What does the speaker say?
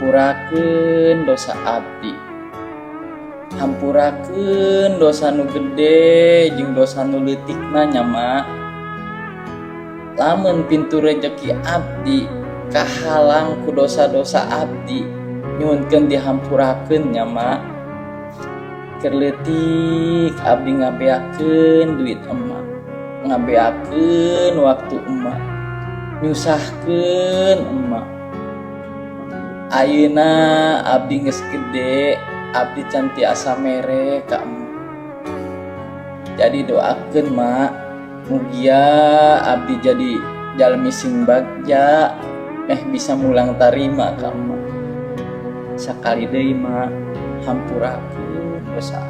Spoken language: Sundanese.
hampurakeun dosa abdi, hampurakeun dosa nu gede jeung dosa nu leutikna nya mak. Lamun pintu rejeki abdi kahalang ku dosa-dosa abdi, nyuhunkeun dihampurakeun nya mak. Keur leutik abdi ngabeakeun duit emak, ngabeakeun waktu emak, nyusahkeun emak. Ayeuna abdi geus gede, abdi can tiasa mere ka emak. Jadi doakeun mak, mugia abdi jadi jalmi sing bagja, bisa mulang tarima ka emak. Sakali deui mak, hampurakeun dosa.